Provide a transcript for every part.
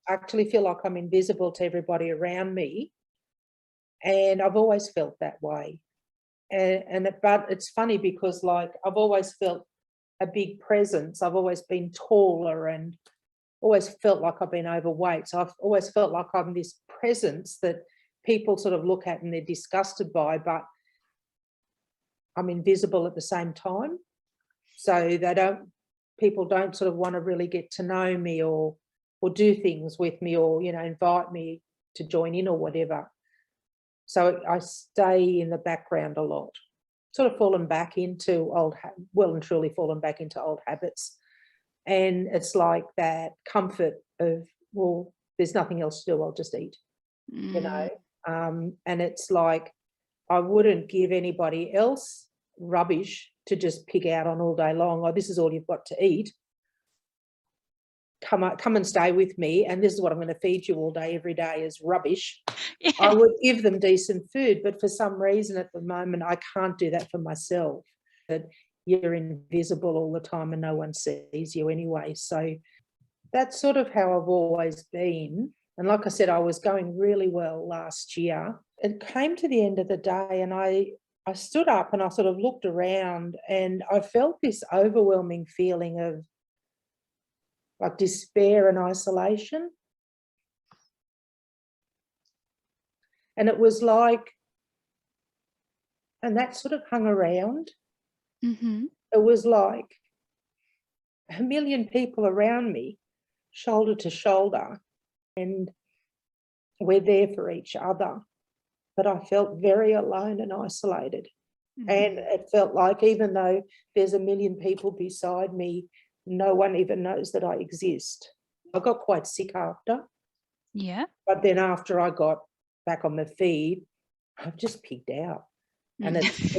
I actually feel like I'm invisible to everybody around me. And I've always felt that way. But it's funny because, like, I've always felt a big presence. I've always been taller and always felt like I've been overweight. So I've always felt like I'm this presence that people sort of look at and they're disgusted by, but I'm invisible at the same time. So people don't sort of want to really get to know me or do things with me or, invite me to join in or whatever. So I stay in the background a lot, sort of fallen back into old habits. And it's like that comfort of, well, there's nothing else to do, I'll just eat, and it's like, I wouldn't give anybody else rubbish to just pig out on all day long. Oh, this is all you've got to eat. Come and stay with me, and this is what I'm going to feed you all day, every day is rubbish. Yeah. I would give them decent food, but for some reason at the moment I can't do that for myself. That you're invisible all the time and no one sees you anyway. So that's sort of how I've always been. And like I said, I was going really well last year. It came to the end of the day and I stood up and I sort of looked around and I felt this overwhelming feeling of like despair and isolation. And it was like, and that sort of hung around. Mm-hmm. It was like a million people around me, shoulder to shoulder, and we're there for each other. But I felt very alone and isolated. Mm-hmm. And it felt like even though there's a million people beside me, no one even knows that I exist. I got quite sick after. Yeah. But then after I got back on the feed, I've just pigged out. And it's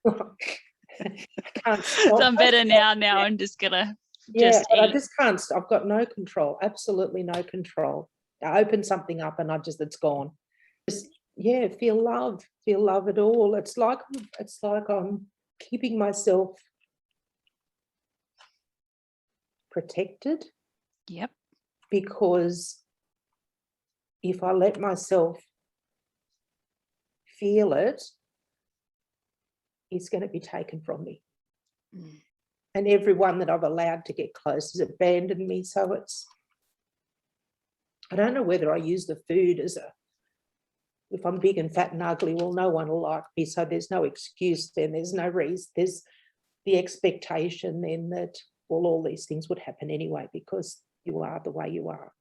I can't stop. So I'm better now. I'm just gonna eat. I just can't. I've got no control. Absolutely no control. I open something up and it's gone. Just feel love at all. It's like I'm keeping myself protected. Yep. Because if I let myself feel it, it's going to be taken from me. Mm. And everyone that I've allowed to get close has abandoned me. So I don't know whether I use the food if I'm big and fat and ugly, well, no one will like me. So there's no excuse then. There's no reason. There's the expectation then that, well, all these things would happen anyway because you are the way you are.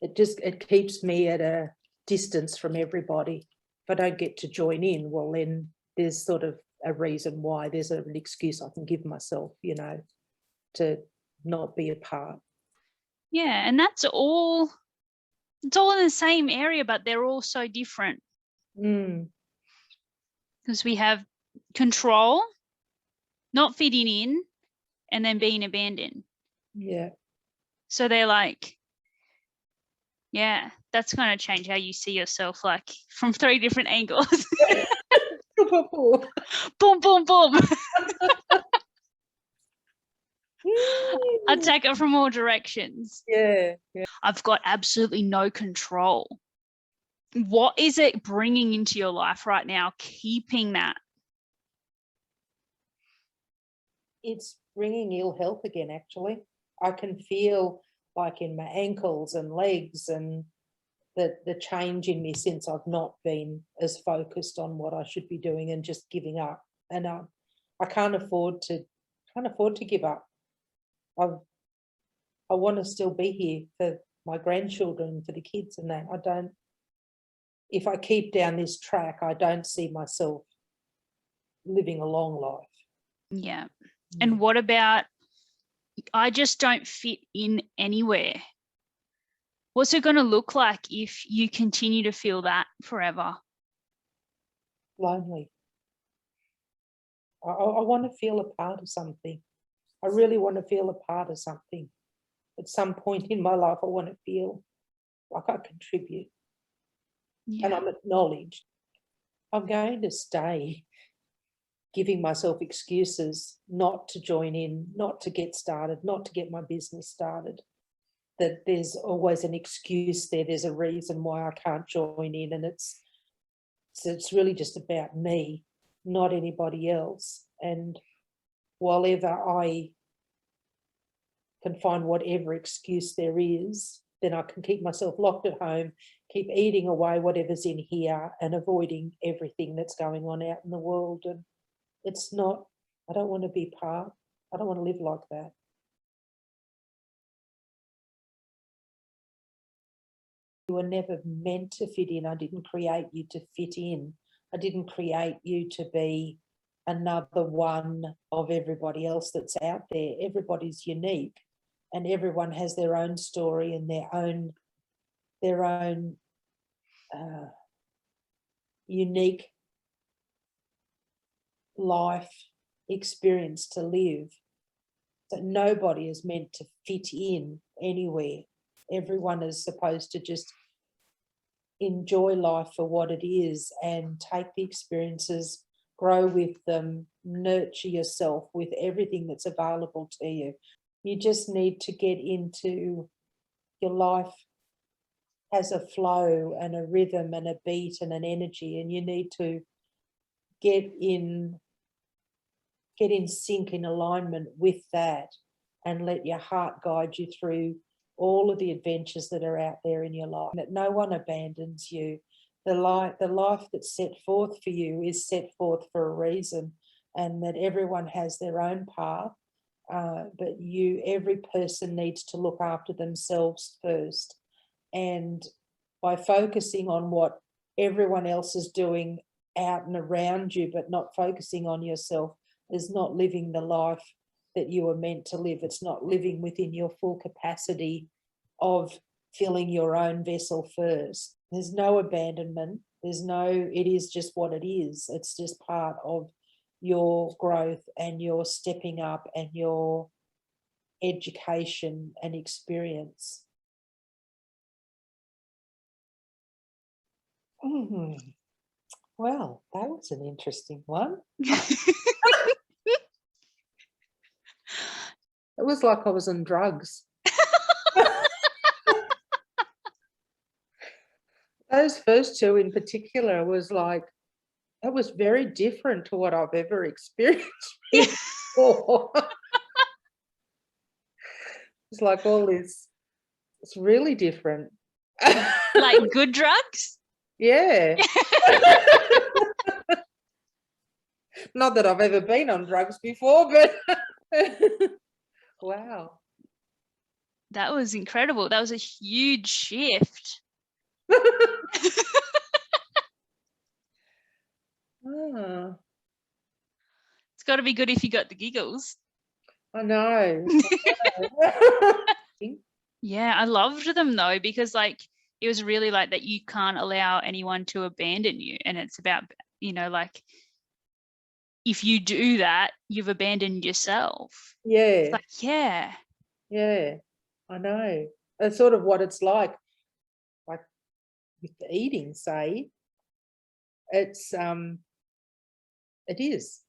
It keeps me at a distance from everybody. If I don't get to join in, well, then there's sort of a reason why. There's an excuse I can give myself, to not be a part. Yeah, and it's all in the same area, but they're all so different. Because we have control, not fitting in, and then being abandoned. Yeah. So they're like, yeah, that's going to change how you see yourself, like from 3 different angles. Boom, boom, boom. Attack it from all directions. Yeah. I've got absolutely no control. What is it bringing into your life right now, keeping that? It's bringing ill health again, actually. I can feel like in my ankles and legs and the change in me since I've not been as focused on what I should be doing and just giving up. And I can't afford to give up. I want to still be here for my grandchildren, for the kids and that. If I keep down this track, I don't see myself living a long life. Yeah. And what about, I just don't fit in anywhere? What's it going to look like if you continue to feel that forever? Lonely. I want to feel a part of something. I really want to feel a part of something. At some point in my life, I want to feel like I contribute. Yeah. And I'm acknowledged. I'm going to stay giving myself excuses not to join in, not to get started, not to get my business started. that there's always an excuse there. There's a reason why I can't join in, and it's really just about me, not anybody else. And while ever I can find whatever excuse there is, then I can keep myself locked at home, keep eating away whatever's in here and avoiding everything that's going on out in the world. And it's not, I don't want to be part, I don't want to live like that. You were never meant to fit in. I didn't create you to fit in. I didn't create you to be another one of everybody else that's out there. Everybody's unique, and everyone has their own story and their own unique life experience to live. So nobody is meant to fit in anywhere. Everyone is supposed to just enjoy life for what it is and take the experiences, grow with them, nurture yourself with everything that's available to you. You just need to get into your life has a flow and a rhythm and a beat and an energy, and you need to get in sync, in alignment with that, and let your heart guide you through all of the adventures that are out there in your life. That no one abandons you. The life that's set forth for you is set forth for a reason, and that everyone has their own path. But every person needs to look after themselves first. And by focusing on what everyone else is doing out and around you, but not focusing on yourself, is not living the life that you are meant to live. It's not living within your full capacity of filling your own vessel first. There's no abandonment. It is just what it is. It's just part of your growth and your stepping up and your education and experience. Well, that was an interesting one. It was like I was on drugs. Those first two in particular was like, that was very different to what I've ever experienced before. It's like all this, it's really different. Like good drugs? Yeah. Not that I've ever been on drugs before, but wow. That was incredible. That was a huge shift. Oh, It's got to be good if you got the giggles. I know. Yeah, I loved them though, because like it was really like that you can't allow anyone to abandon you. And it's about, like if you do that, you've abandoned yourself. Yeah. It's like, yeah. Yeah, I know. That's sort of what it's like with the eating, say. It is.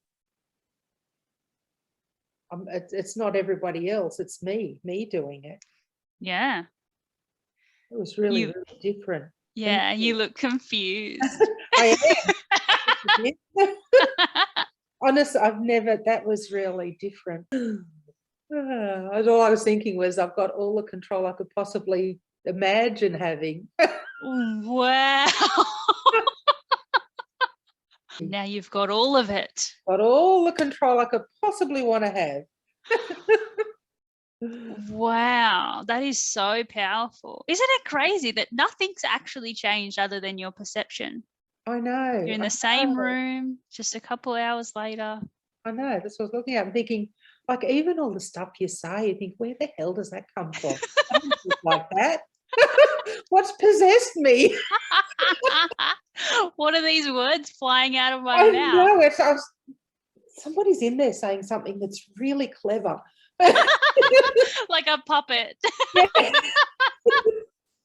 It's not everybody else. It's me doing it. Yeah. It was really, really different. Yeah, you look confused. I am. Honestly, that was really different. All I was thinking was I've got all the control I could possibly imagine having. Wow. Now you've got all of it. Got all the control I could possibly want to have. Wow, that is so powerful. Isn't it crazy that nothing's actually changed other than your perception? I know. You're in the same room just a couple hours later. I know. That's what I was looking at. I'm thinking, like, even all the stuff you say, you think, where the hell does that come from? I don't think like that. What's possessed me? What are these words flying out of my I mouth? know. Somebody's in there saying something that's really clever. Like a puppet.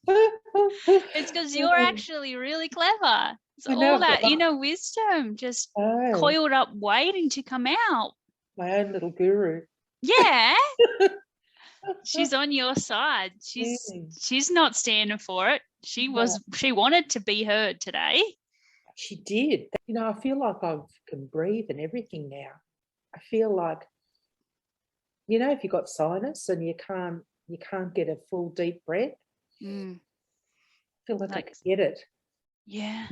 It's because you're actually really clever. It's all that inner wisdom just coiled up waiting to come out. My own little guru. Yeah. She's on your side. She's not standing for it. She wanted to be heard today. She did. You know, I feel like I can breathe and everything now. I feel like, you know, if you've got sinus and you can't get a full deep breath, I feel like I can get it. Yeah.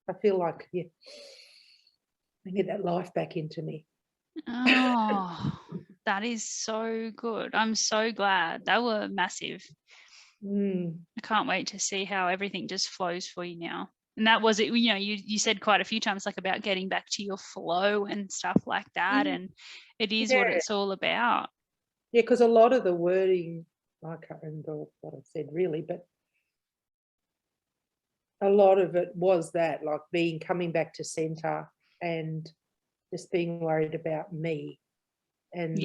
I feel like I get that life back into me. Oh, that is so good. I'm so glad. That were massive. I can't wait to see how everything just flows for you now. And that was it, you know, you said quite a few times like about getting back to your flow and stuff like that. And it is what it's all about. Yeah, because a lot of the wording, I can't remember what I said really, but a lot of it was that, like coming back to center and just being worried about me and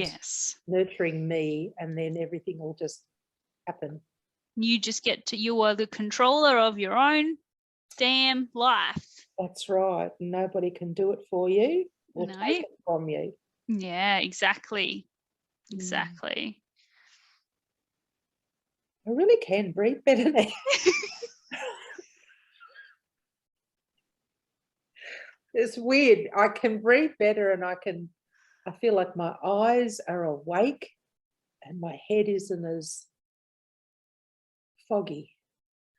nurturing me, and then everything will just happen. You just you are the controller of your own damn life. That's right. Nobody can do it for you or take it from you. Yeah, exactly. Exactly. I really can breathe better now. It's weird. I can breathe better, and I feel like my eyes are awake and my head isn't as foggy.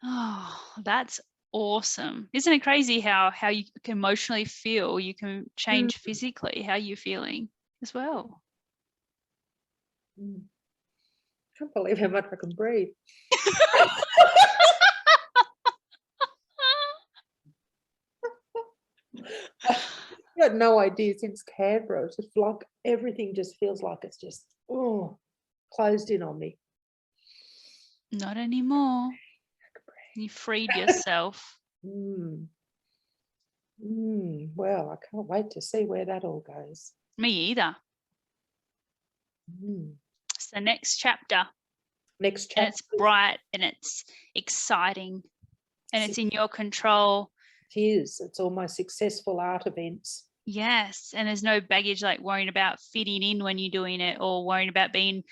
Oh, that's awesome. Isn't it crazy how you can emotionally feel, you can change physically how you're feeling as well. I can't believe how much I can breathe. You had no idea since Canberra. It's just like everything just feels like it's just closed in on me. Not anymore. You freed yourself. Well, I can't wait to see where that all goes. Me either. It's the next chapter. Next chapter. And it's bright and it's exciting and it's in your control. It is. It's all my successful art events. Yes. And there's no baggage like worrying about fitting in when you're doing it, or worrying about being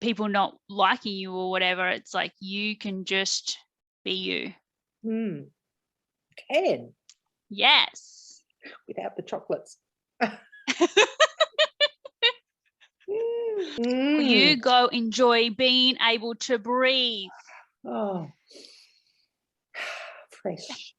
people not liking you or whatever. It's like you can just be you. Can. Yes. Without the chocolates. You go enjoy being able to breathe. Oh, fresh.